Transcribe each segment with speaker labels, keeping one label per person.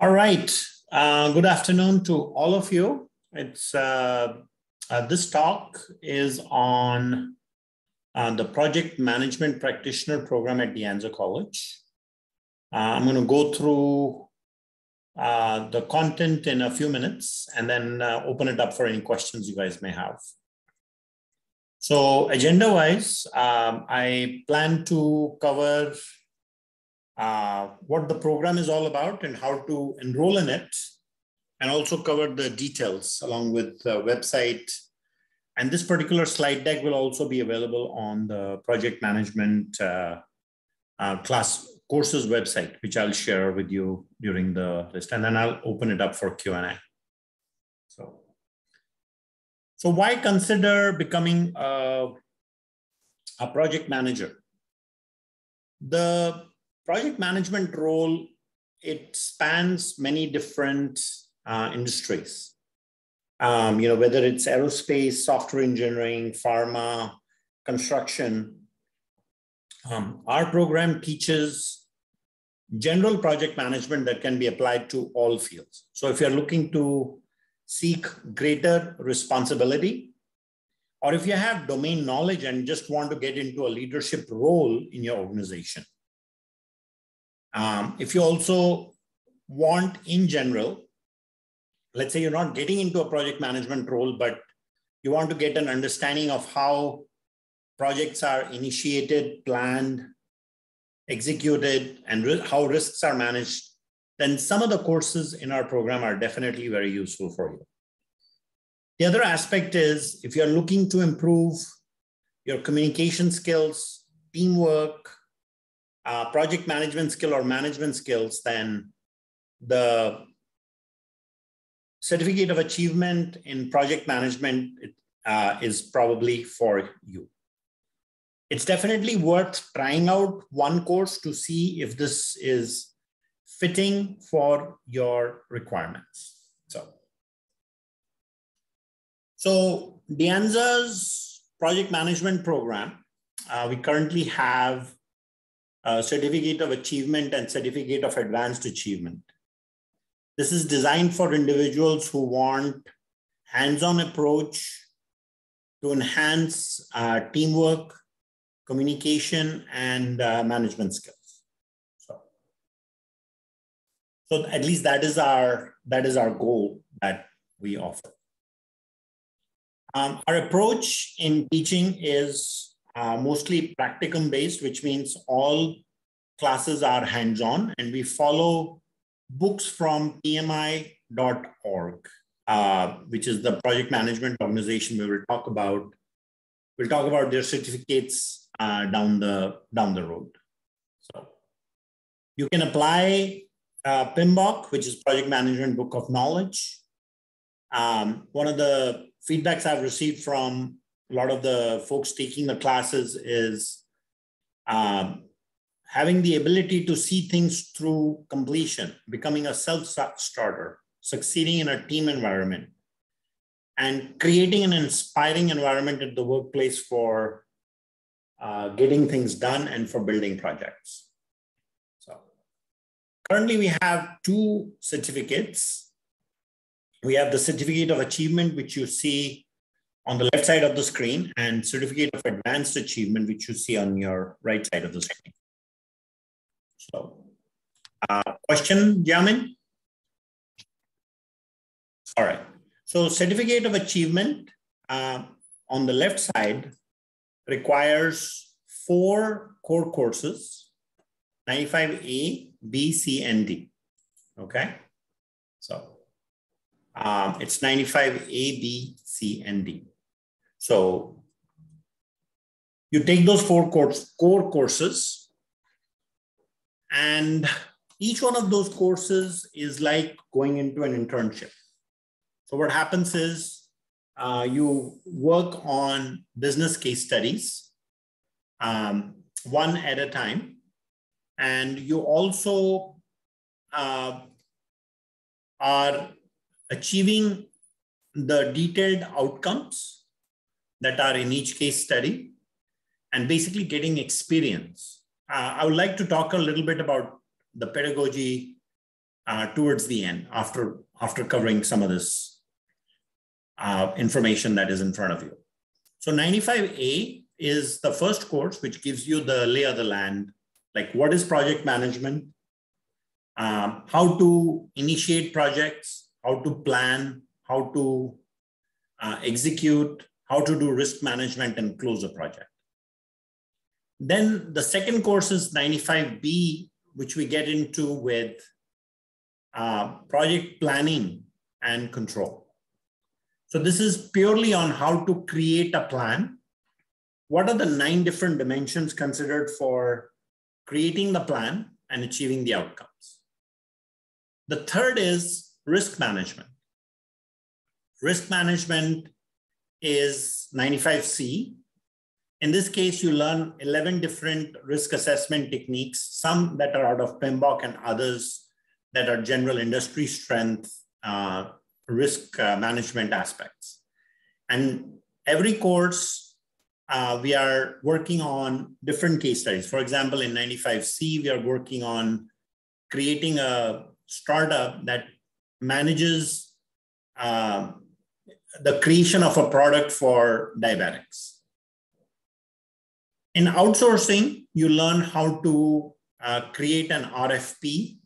Speaker 1: All right. Good afternoon to all of you. This talk is on the Project Management Practitioner program at the Anza College. I'm going to go through the content in a few minutes and then open it up for any questions you guys may have. So agenda-wise, I plan to cover what the program is all about and how to enroll in it, and also cover the details along with the website. And this particular slide deck will also be available on the project management class courses website, which I'll share with you during the list. And then I'll open it up for Q&A. So why consider becoming a project manager? The project management role, it spans many different industries. Whether it's aerospace, software engineering, pharma, construction. Our program teaches general project management that can be applied to all fields. So if you're looking to seek greater responsibility, or if you have domain knowledge and just want to get into a leadership role in your organization. If you also want, in general, let's say you're not getting into a project management role, but you want to get an understanding of how projects are initiated, planned, executed, and how risks are managed, then some of the courses in our program are definitely very useful for you. The other aspect is, if you're looking to improve your communication skills, teamwork, project management skill or management skills, then the certificate of achievement in project management is probably for you. It's definitely worth trying out one course to see if this is fitting for your requirements. So the Anza's project management program, we currently have a certificate of achievement and certificate of advanced achievement. This is designed for individuals who want hands-on approach to enhance teamwork, communication, and management skills. So at least that is our goal that we offer. Our approach in teaching is mostly practicum based, which means all classes are hands-on, and we follow books from PMI.org, which is the project management organization we will talk about. We'll talk about their certificates down the road. So you can apply PMBOK, which is Project Management Book of Knowledge. One of the feedbacks I've received from a lot of the folks taking the classes is having the ability to see things through completion, becoming a self-starter, succeeding in a team environment, and creating an inspiring environment at the workplace for getting things done and for building projects. So currently we have two certificates. We have the Certificate of Achievement, which you see on the left side of the screen, and Certificate of Advanced Achievement, which you see on your right side of the screen. So, question, Jamin? All right. So Certificate of Achievement on the left side requires 4 core courses, 95A, B, C, and D. Okay. So it's 95A, B, C, and D. So you take those 4 core courses, and each one of those courses is like going into an internship. So what happens is you work on business case studies, one at a time, and you also are achieving the detailed outcomes that are in each case study and basically getting experience. I would like to talk a little bit about the pedagogy towards the end after covering some of this information that is in front of you. So 95A is the first course, which gives you the lay of the land, like what is project management, how to initiate projects, how to plan, how to execute, how to do risk management and close a project. Then the second course is 95B, which we get into with project planning and control. So this is purely on how to create a plan. What are the 9 different dimensions considered for creating the plan and achieving the outcomes? The third is risk management. Risk management is 95C. In this case, you learn 11 different risk assessment techniques, some that are out of PMBOK and others that are general industry strength risk management aspects. And every course, we are working on different case studies. For example, in 95C, we are working on creating a startup that manages the creation of a product for diabetics. In outsourcing, you learn how to create an RFP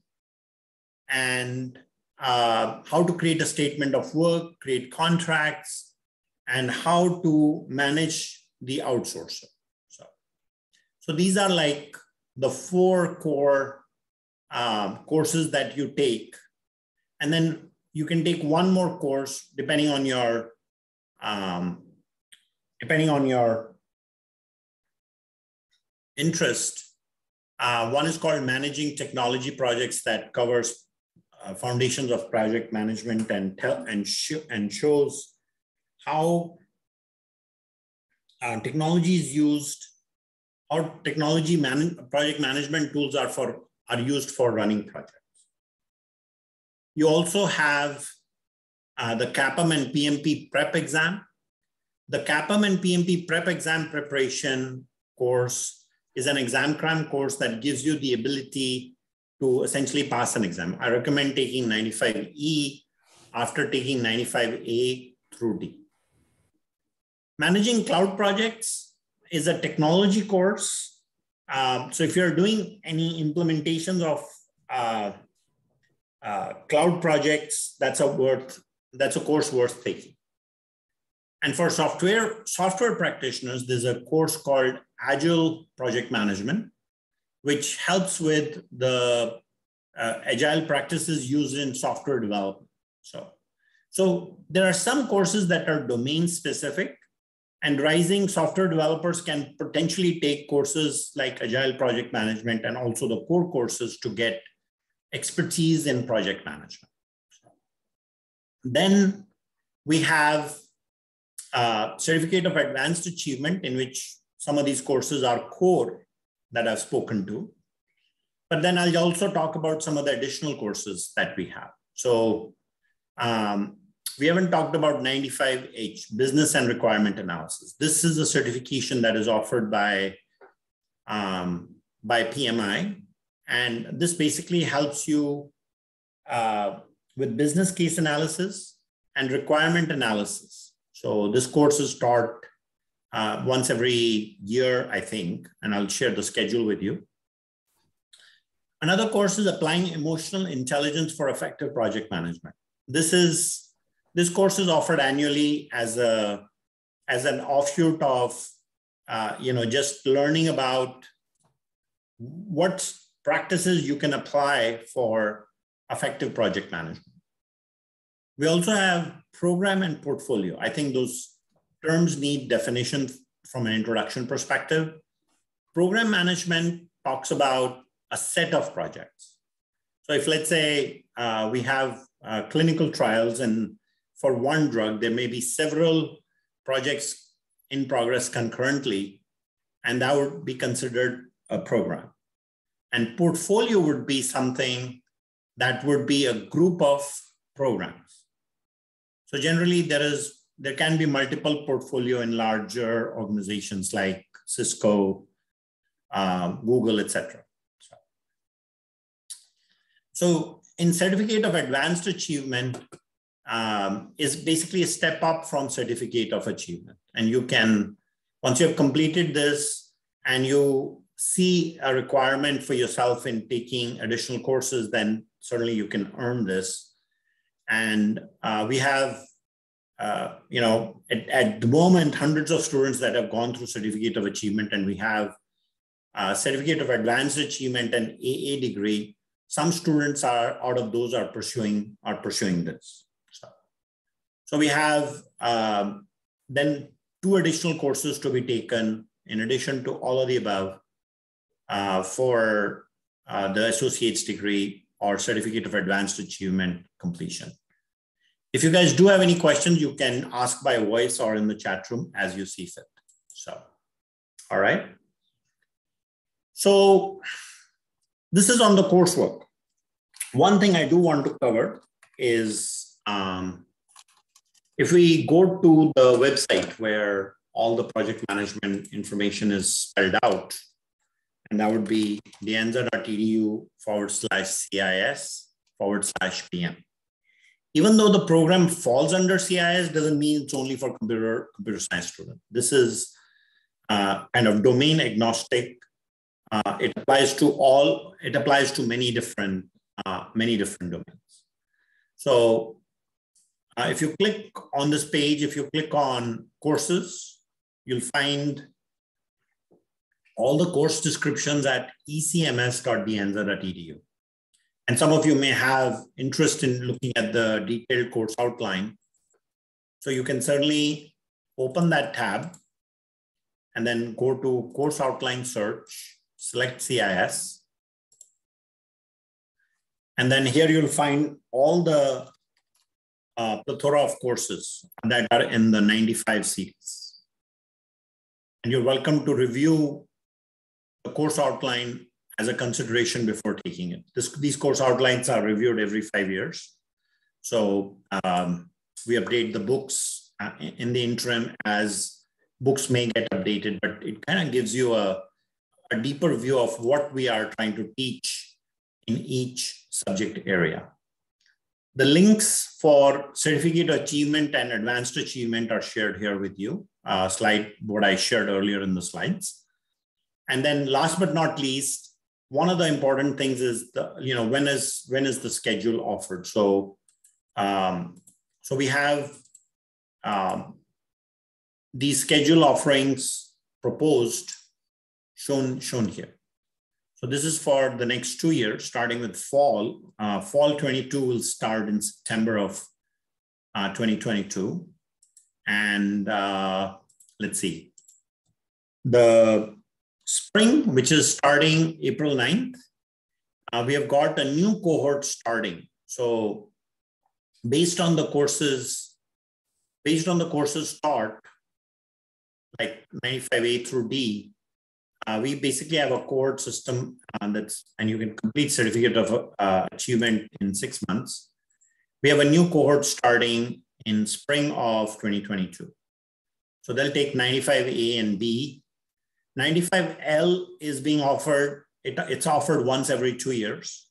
Speaker 1: and how to create a statement of work, create contracts, and how to manage the outsourcer. So these are like the 4 core courses that you take. And then you can take one more course depending on your interest. One is called Managing Technology Projects that covers foundations of project management and shows how technology is used, how project management tools are used for running projects. You also have the CAPM and PMP prep exam. The CAPM and PMP prep exam preparation course is an exam cram course that gives you the ability to essentially pass an exam. I recommend taking 95E after taking 95A through D. Managing cloud projects is a technology course. So if you're doing any implementations of cloud projects, that's a course worth taking. And for software practitioners, there's a course called Agile Project Management, which helps with the agile practices used in software development. So there are some courses that are domain specific, and rising software developers can potentially take courses like Agile Project Management and also the core courses to get expertise in project management. Then we have Certificate of Advanced Achievement, in which some of these courses are core that I've spoken to. But then I'll also talk about some of the additional courses that we have. So we haven't talked about 95H, Business and Requirement Analysis. This is a certification that is offered by PMI. And this basically helps you with business case analysis and requirement analysis. So this course is taught once every year, I think, and I'll share the schedule with you. Another course is Applying Emotional Intelligence for Effective Project Management. This course is offered annually as an offshoot of just learning about what practices you can apply for effective project management. We also have program and portfolio. I think those terms need definition from an introduction perspective. Program management talks about a set of projects. So if, let's say, we have clinical trials, and for one drug, there may be several projects in progress concurrently, and that would be considered a program. And portfolio would be something that would be a group of programs. So generally, there can be multiple portfolio in larger organizations like Cisco, Google, etc. So in Certificate of Advanced Achievement is basically a step up from Certificate of Achievement. And you can, once you have completed this and you see a requirement for yourself in taking additional courses, then certainly you can earn this. And we have, you know, at the moment, hundreds of students that have gone through Certificate of Achievement, and we have Certificate of Advanced Achievement and AA degree. Some students are out of those are pursuing this. So we have then 2 additional courses to be taken in addition to all of the above for the associate's degree or Certificate of Advanced Achievement completion. If you guys do have any questions, you can ask by voice or in the chat room as you see fit. So, all right. So this is on the coursework. One thing I do want to cover is if we go to the website where all the project management information is spelled out, and that would be the anza.edu/CIS/PM. Even though the program falls under CIS, doesn't mean it's only for computer science students. This is kind of domain agnostic. It applies to all. It applies to many different domains. So if you click on this page, if you click on courses, you'll find all the course descriptions at ecms.theanza.edu. And some of you may have interest in looking at the detailed course outline. So you can certainly open that tab and then go to course outline search, select CIS. And then here you'll find all the plethora of courses that are in the 95 series. And you're welcome to review the course outline as a consideration before taking it. These course outlines are reviewed every 5 years. So we update the books in the interim as books may get updated, but it kind of gives you a deeper view of what we are trying to teach in each subject area. The links for Certificate Achievement and Advanced Achievement are shared here with you, what I shared earlier in the slides. And then last but not least, one of the important things is when is the schedule offered? So we have these schedule offerings proposed shown here. So this is for the next 2 years, starting with fall. Fall 22 will start in September of 2022. And let's see. The spring, which is starting April 9th, we have got a new cohort starting. So based on the courses start, like 95A through D, we basically have a cohort system and you can complete Certificate of Achievement in 6 months. We have a new cohort starting in spring of 2022. So they'll take 95A and B. 95L is being offered. It's offered once every 2 years.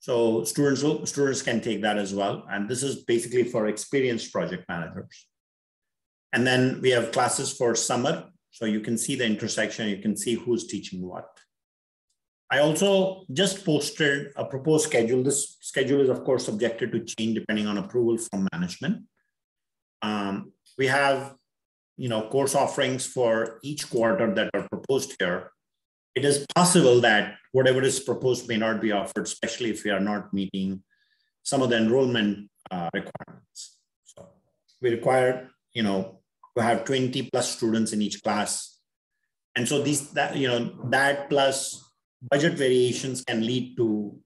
Speaker 1: So students can take that as well. And this is basically for experienced project managers. And then we have classes for summer. So you can see the intersection. You can see who's teaching what. I also just posted a proposed schedule. This schedule is, of course, subjected to change depending on approval from management. We have course offerings for each quarter that are proposed here. It is possible that whatever is proposed may not be offered, especially if we are not meeting some of the enrollment requirements. So we require, to have 20 plus students in each class. And so that plus budget variations can lead to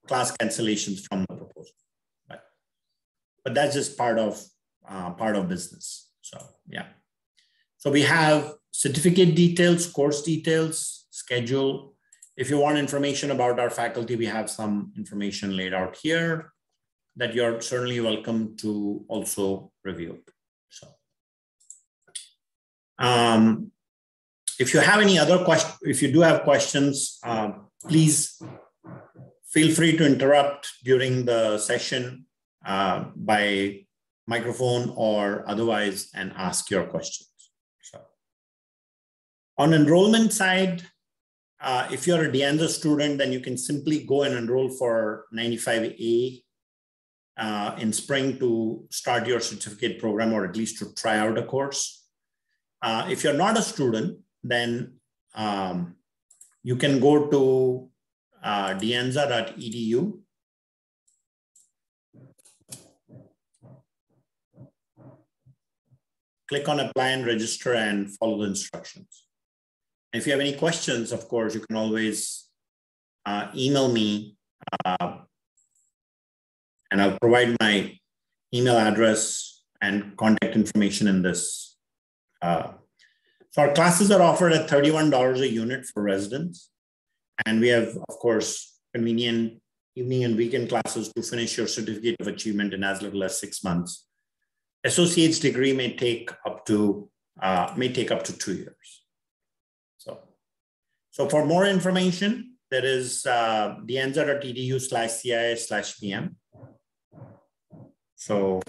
Speaker 1: class cancellations from the proposal. But that's just part of business. So, yeah. So we have certificate details, course details, schedule. If you want information about our faculty, we have some information laid out here that you're certainly welcome to also review. So, if you have any other questions, if you do have questions, please Feel free to interrupt during the session by microphone or otherwise and ask your questions. So, on enrollment side, if you're a Anza student, then you can simply go and enroll for 95A in spring to start your certificate program, or at least to try out a course. If you're not a student, then you can go to deanza.edu. Click on apply and register and follow the instructions. If you have any questions, of course, you can always email me and I'll provide my email address and contact information in this. So our classes are offered at $31 a unit for residents. And we have, of course, convenient evening and weekend classes to finish your certificate of achievement in as little as 6 months. Associate's degree may take up to 2 years. So for more information, there is deanza.edu/CIS/PM. So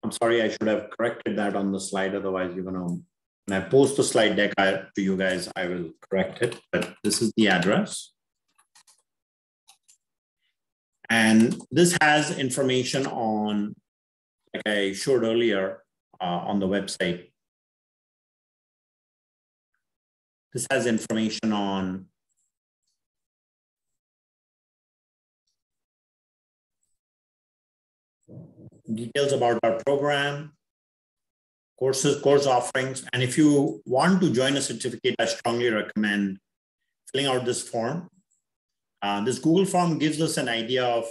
Speaker 1: I'm sorry, I should have corrected that on the slide. Otherwise, you're going to, when I post the slide deck to you guys, I will correct it. But this is the address. And this has information on, like I showed earlier on the website. This has information on details about our program, courses, course offerings. And if you want to join a certificate, I strongly recommend filling out this form. This Google form gives us an idea of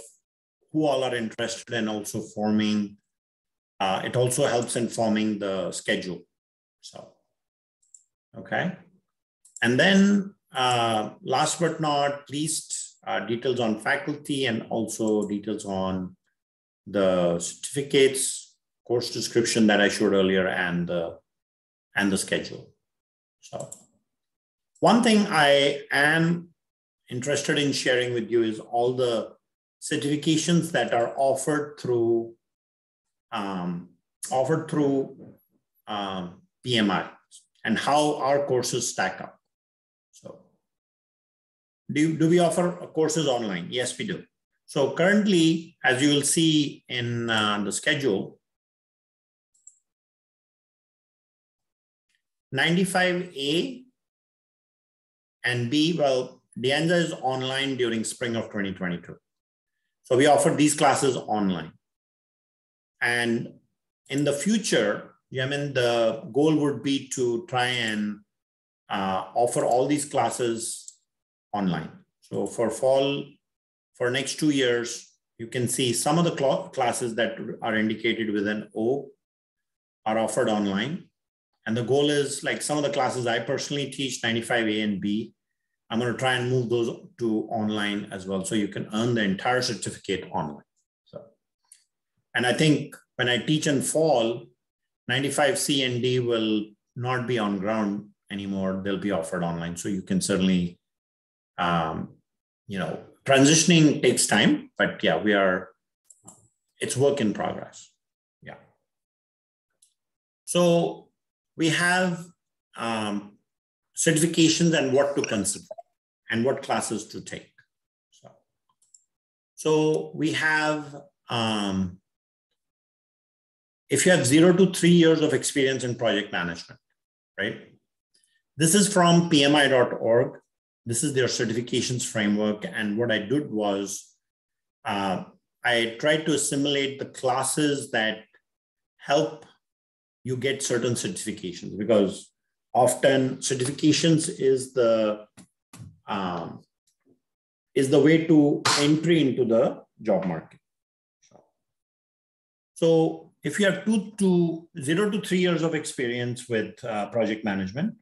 Speaker 1: who all are interested and also forming. It also helps in forming the schedule. So, okay. And then last but not least, details on faculty and also details on the certificates, course description that I showed earlier, and the schedule. So one thing I am interested in sharing with you is all the certifications that are offered through PMI and how our courses stack up. So do we offer courses online? Yes, we do. So currently, as you will see in the schedule, 95A and B, well, Anza is online during spring of 2022. So we offer these classes online. And in the future, I mean, the goal would be to try and offer all these classes online. So for fall, for next 2 years, you can see some of the classes that are indicated with an O are offered online. And the goal is, like some of the classes I personally teach, 95A and B, I'm going to try and move those to online as well. So you can earn the entire certificate online. So, and I think when I teach in fall, 95C and D will not be on ground anymore. They'll be offered online. So you can certainly, transitioning takes time, but yeah, it's work in progress. Yeah. So we have certifications and what to consider and what classes to take. So we have, if you have 0 to 3 years of experience in project management, right? This is from pmi.org. This is their certifications framework. And what I did was I tried to assimilate the classes that help you get certain certifications, because often certifications is the way to entry into the job market. So if you have 0 to 3 years of experience with project management,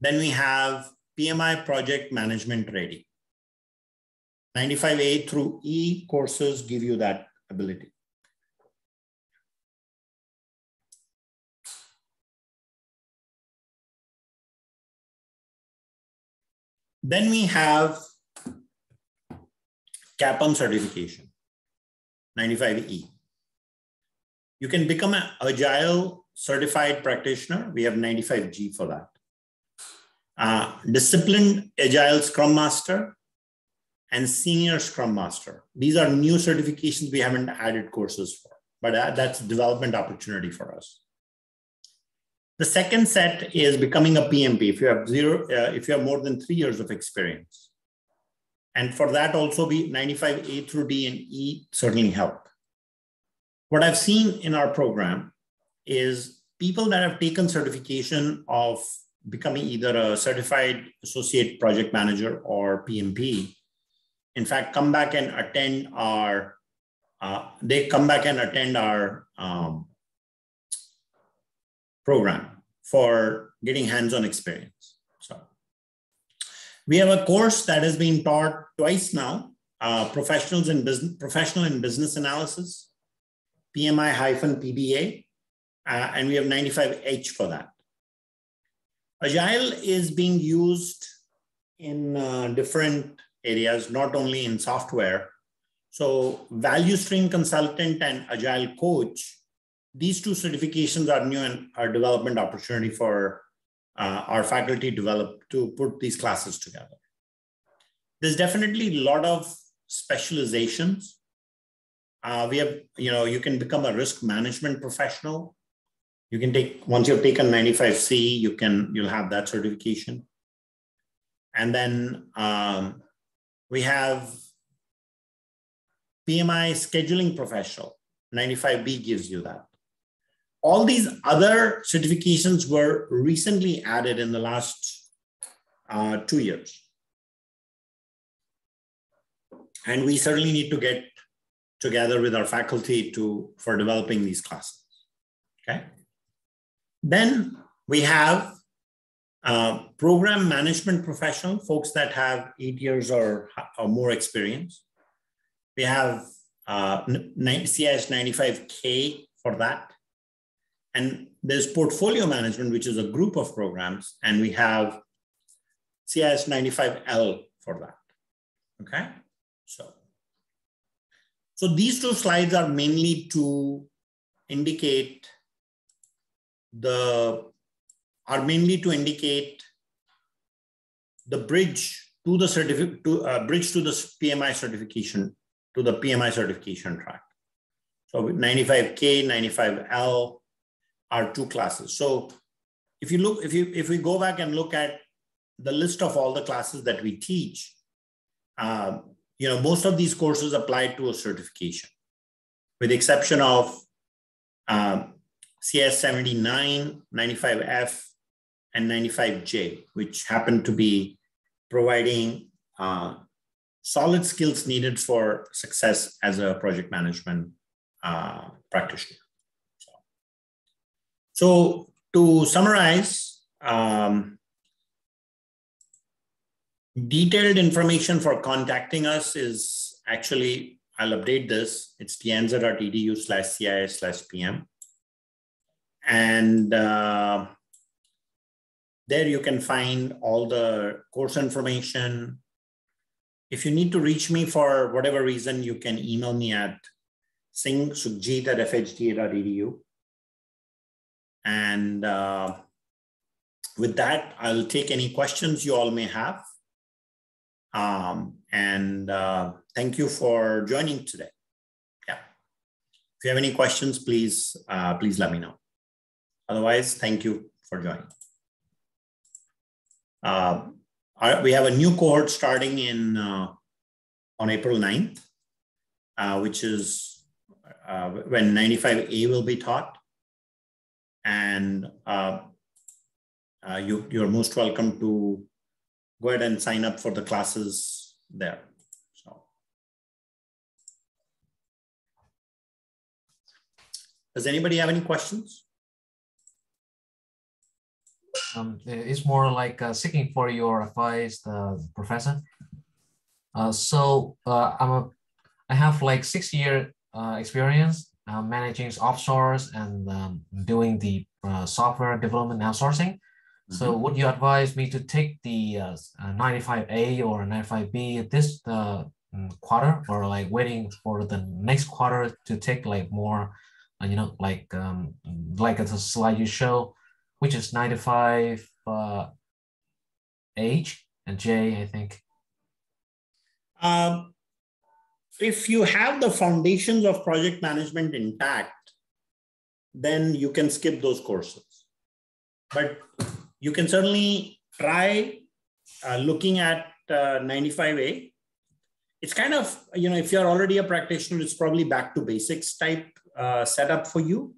Speaker 1: then we have PMI Project Management Ready. 95A through E courses give you that ability. Then we have CAPM certification, 95E. You can become an Agile certified practitioner. We have 95G for that. Disciplined Agile Scrum Master and Senior Scrum Master. These are new certifications we haven't added courses for, but that's a development opportunity for us. The second set is becoming a PMP if you have more than 3 years of experience. And for that also, 95A through D and E certainly help. What I've seen in our program is people that have taken certification of becoming either a certified associate project manager or PMP, in fact, come back and attend our, program for getting hands-on experience. So we have a course that has been taught twice now, professional in business analysis, PMI-PBA, and we have 95H for that. Agile is being used in different areas, not only in software. So value stream consultant and Agile coach, these two certifications are new and are development opportunity for our faculty to put these classes together. There's definitely a lot of specializations. We have, you can become a risk management professional. You can once you've taken 95C, you'll have that certification. And then we have PMI scheduling professional, 95B gives you that. All these other certifications were recently added in the last 2 years. And we certainly need to get together with our faculty for developing these classes, okay? Then we have program management professional, folks that have 8 years or more experience. We have CIS 95K for that. And there's portfolio management, which is a group of programs, and we have CIS 95L for that, okay? So these two slides are mainly to indicate the bridge to the bridge to the PMI certification, to the PMI certification track. So 95K, 95L are two classes. So if we go back and look at the list of all the classes that we teach, most of these courses apply to a certification, with the exception of CS 79, 95F, and 95J, which happen to be providing solid skills needed for success as a project management practitioner. So to summarize, detailed information for contacting us is actually, I'll update this. It's anza.edu/CIS/PM. And there you can find all the course information. If you need to reach me for whatever reason, you can email me at singsukhjeet@fhda.edu. And with that, I'll take any questions you all may have. Thank you for joining today. Yeah. If you have any questions, please let me know. Otherwise, thank you for joining. We have a new cohort starting on April 9th, which is when 95A will be taught. And you're most welcome to go ahead and sign up for the classes there. So, does anybody have any questions?
Speaker 2: It's more like seeking for your advice, Professor. I have like 6 year experience managing offshores and doing the software development outsourcing. So would you advise me to take the 95A or 95B this quarter, or like waiting for the next quarter to take like more, like a slide you show, which is 95 H and J, I think.
Speaker 1: If you have the foundations of project management intact, then you can skip those courses. But you can certainly try looking at 95A. It's kind of, if you're already a practitioner, it's probably back to basics type setup for you.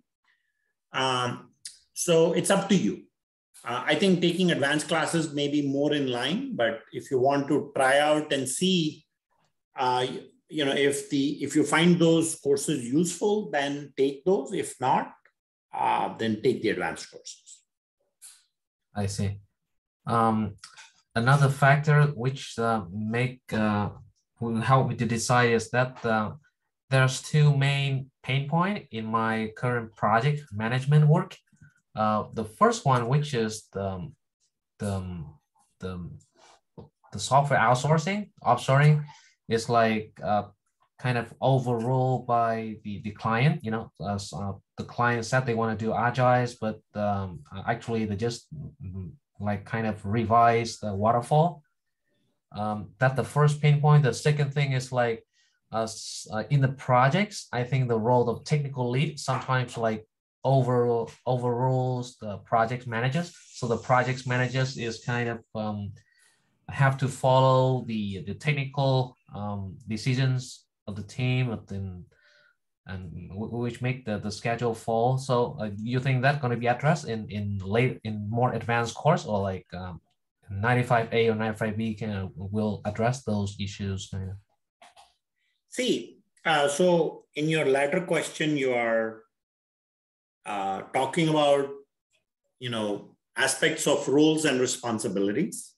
Speaker 1: So it's up to you. I think taking advanced classes may be more in line, but if you want to try out and see, if you find those courses useful, then take those. If not, then take the advanced courses.
Speaker 2: I see. Another factor which will help me to decide is that there's two main pain points in my current project management work. The first one, which is the software offshoring, is like kind of overruled by the client. The client said they want to do agiles, but actually they just like kind of revise the waterfall. That's the first pain point. The second thing is like in the projects, I think the role of technical lead sometimes like overrules the project managers. So the project managers is kind of have to follow the technical decisions of the team, and which make the schedule fall. So you think that's going to be addressed in more advanced course, or like 95A or 95B will address those issues?
Speaker 1: See, so in your latter question, you are talking about, aspects of roles and responsibilities,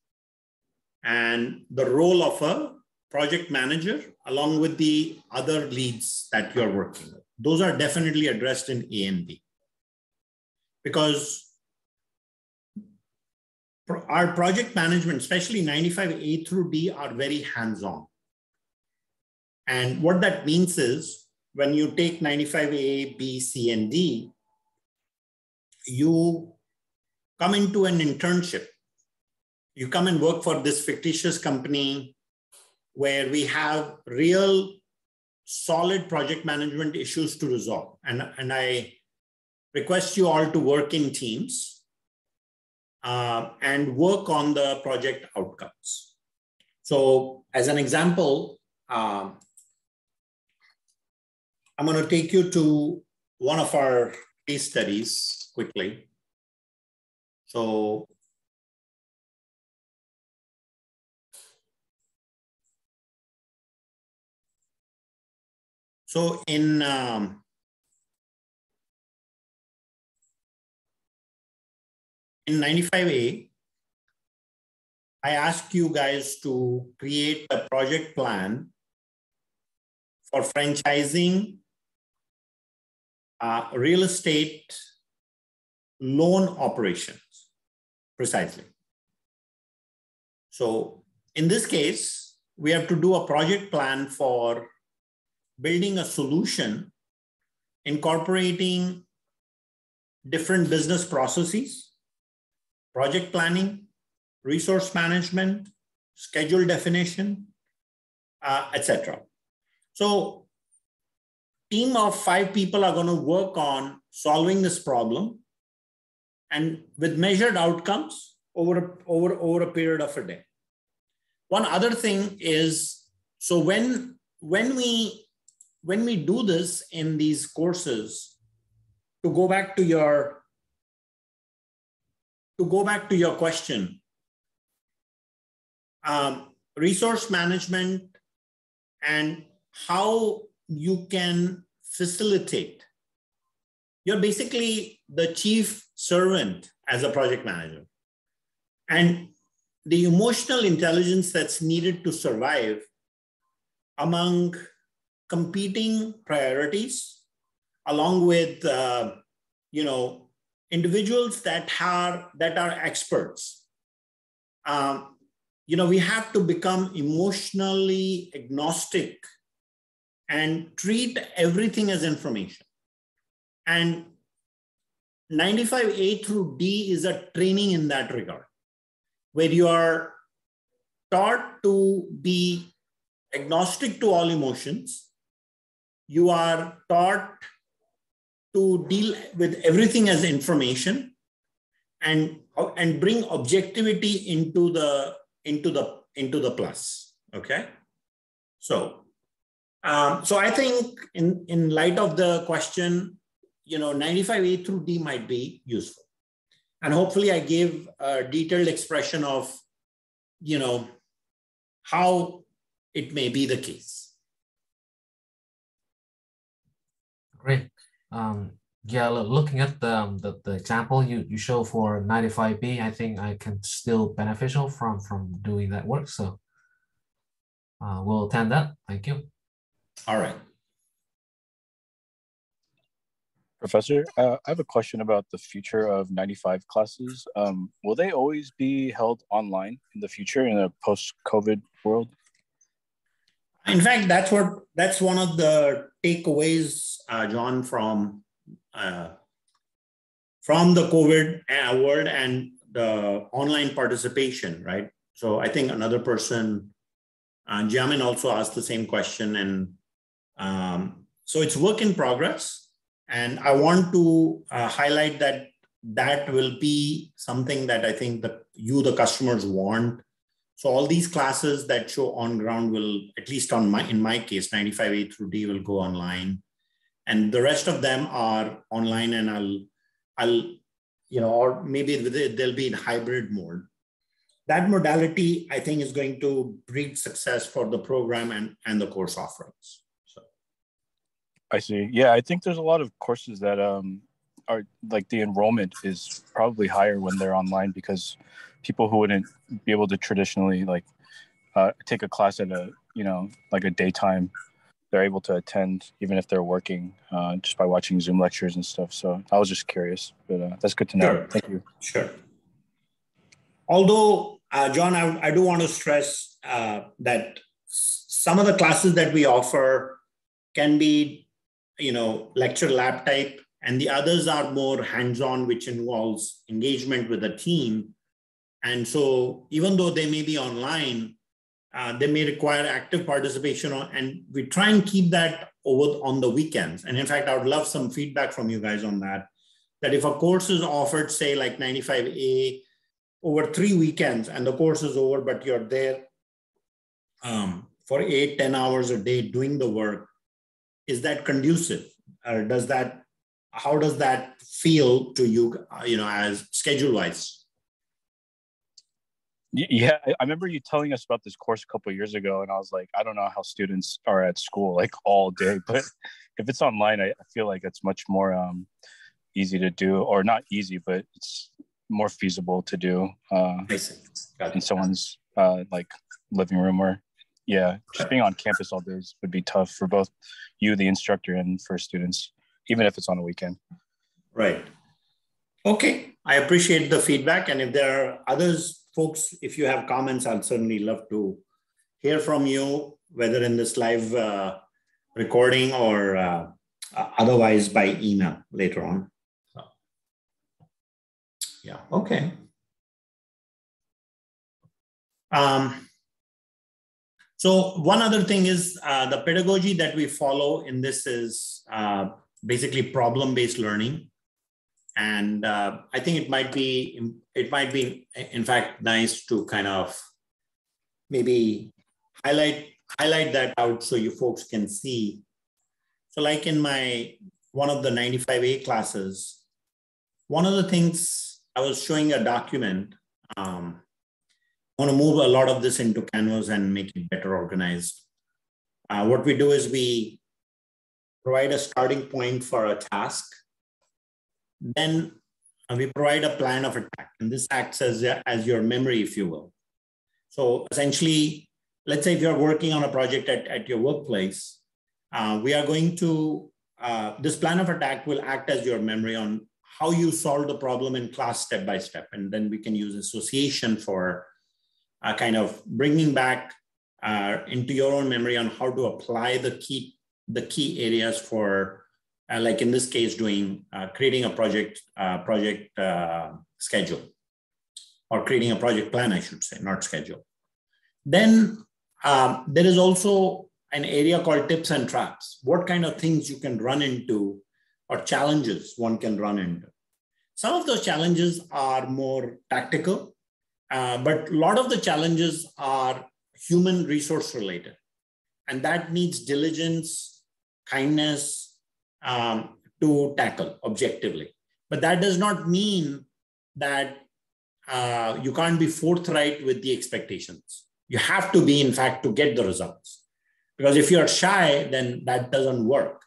Speaker 1: and the role of a project manager along with the other leads that you're working with. Those are definitely addressed in A and B, because our project management, especially 95A through D, are very hands-on. And what that means is when you take 95A, B, C, and D, you come into an internship. You come and work for this fictitious company where we have real solid project management issues to resolve. And I request you all to work in teams and work on the project outcomes. So as an example, I'm going to take you to one of our case studies quickly. So in 95A, I asked you guys to create a project plan for franchising real estate loan operations, precisely. So in this case, we have to do a project plan for building a solution incorporating different business processes, project planning, resource management, schedule definition, etc. So team of 5 people are going to work on solving this problem and with measured outcomes over a period of a day. One other thing is, so when we do this in these courses, to go back to your question, resource management and how you can facilitate. You're basically the chief servant as a project manager. And the emotional intelligence that's needed to survive among competing priorities, along with individuals that are experts. we have to become emotionally agnostic and treat everything as information. And 95A through D is a training in that regard, where you are taught to be agnostic to all emotions. You are taught to deal with everything as information and bring objectivity into the plus. Okay. So I think in light of the question, 95A through D might be useful. And hopefully I gave a detailed expression of, how it may be the case.
Speaker 2: Great. Yeah, looking at the example you show for 95B, I think I can still beneficial from doing that work. So we'll attend that. Thank you.
Speaker 1: All right.
Speaker 3: Professor, I have a question about the future of 95 classes. Will they always be held online in the future in a post-COVID world?
Speaker 1: In fact, that's one of the takeaways, John, from the COVID world and the online participation, right? So I think another person, Jamin, also asked the same question, and so it's work in progress. And I want to highlight that will be something that I think that the customers want. So all these classes that show on ground will, at least in my case, 95A through D will go online. And the rest of them are online, and I'll or maybe they'll be in hybrid mode. That modality, I think, is going to breed success for the program and the course offerings.
Speaker 3: I see. Yeah, I think there's a lot of courses that are like the enrollment is probably higher when they're online, because people who wouldn't be able to traditionally take a class at a like a daytime, they're able to attend even if they're working just by watching Zoom lectures and stuff. So I was just curious, but that's good to know.
Speaker 1: Sure.
Speaker 3: Thank you.
Speaker 1: Sure. Although, John, I do want to stress that some of the classes that we offer can be lecture lab type, and the others are more hands-on, which involves engagement with a team. And so even though they may be online, they may require active participation, and we try and keep that over on the weekends. And in fact, I would love some feedback from you guys on that if a course is offered, say like 95A over 3 weekends, and the course is over, but you're there for 8-10 hours a day doing the work, is that conducive? Or how does that feel to you, as schedule-wise?
Speaker 3: Yeah, I remember you telling us about this course a couple of years ago, and I was like, I don't know how students are at school like all day, but if it's online, I feel like it's much more easy to do, or not easy, but it's more feasible to do in someone's like living room, or just being on campus all day would be tough for both you, the instructor, and for students, even if it's on a weekend.
Speaker 1: Right. Okay. I appreciate the feedback. And if there are others, folks, if you have comments, I'll certainly love to hear from you, whether in this live recording or otherwise by email later on. So, yeah. Okay. So one other thing is the pedagogy that we follow in this is basically problem-based learning. And I think it might be, in fact, nice to kind of maybe highlight that out so you folks can see. So like in one of the 95A classes, one of the things I was showing a document, I want to move a lot of this into Canvas and make it better organized. What we do is we provide a starting point for a task. Then we provide a plan of attack, and this acts as your memory, if you will. So essentially, let's say if you're working on a project at your workplace, we are going to, this plan of attack will act as your memory on how you solve the problem in class step by step. And then we can use association for kind of bringing back into your own memory on how to apply the key areas for, like in this case, creating a project schedule, or creating a project plan, I should say, not schedule. Then there is also an area called tips and traps. What kind of things you can run into, or challenges one can run into. Some of those challenges are more tactical, but a lot of the challenges are human resource related. And that needs diligence, kindness to tackle objectively. But that does not mean that you can't be forthright with the expectations. You have to be, in fact, to get the results. Because if you're shy, then that doesn't work.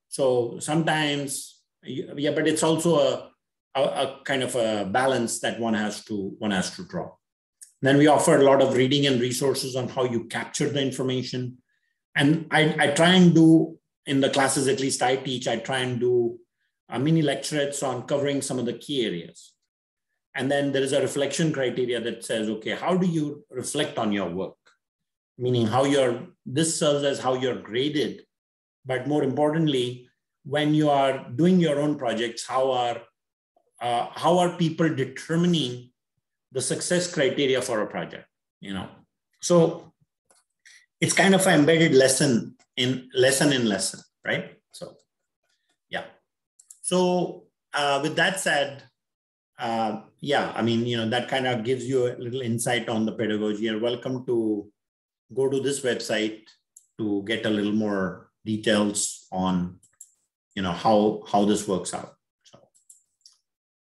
Speaker 1: So sometimes, yeah, but it's also a kind of a balance that one has to draw. Then we offer a lot of reading and resources on how you capture the information. And I try and do, in the classes at least I teach, I try and do mini lecturettes on covering some of the key areas. And then there is a reflection criteria that says, okay, how do you reflect on your work? Meaning this serves as how you're graded. But more importantly, when you are doing your own projects, how are people determining the success criteria for a project? So it's kind of an embedded lesson in lesson, right? So yeah. So with that said, yeah, I mean, that kind of gives you a little insight on the pedagogy. You're welcome to go to this website to get a little more details on, how this works out. So,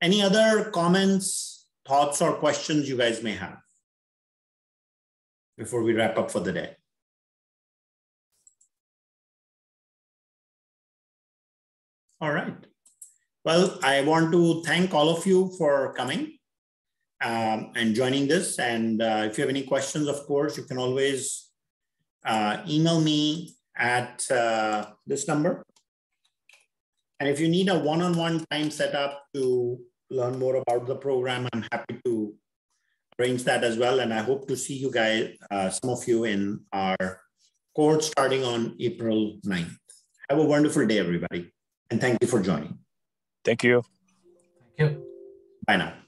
Speaker 1: any other comments, thoughts, or questions you guys may have before we wrap up for the day? All right. Well, I want to thank all of you for coming and joining this. And if you have any questions, of course, you can always email me at this number. And if you need a one-on-one time set up to learn more about the program, I'm happy to arrange that as well. And I hope to see you guys, some of you, in our course starting on April 9th. Have a wonderful day, everybody. And thank you for joining.
Speaker 3: Thank you.
Speaker 2: Thank you.
Speaker 1: Bye now.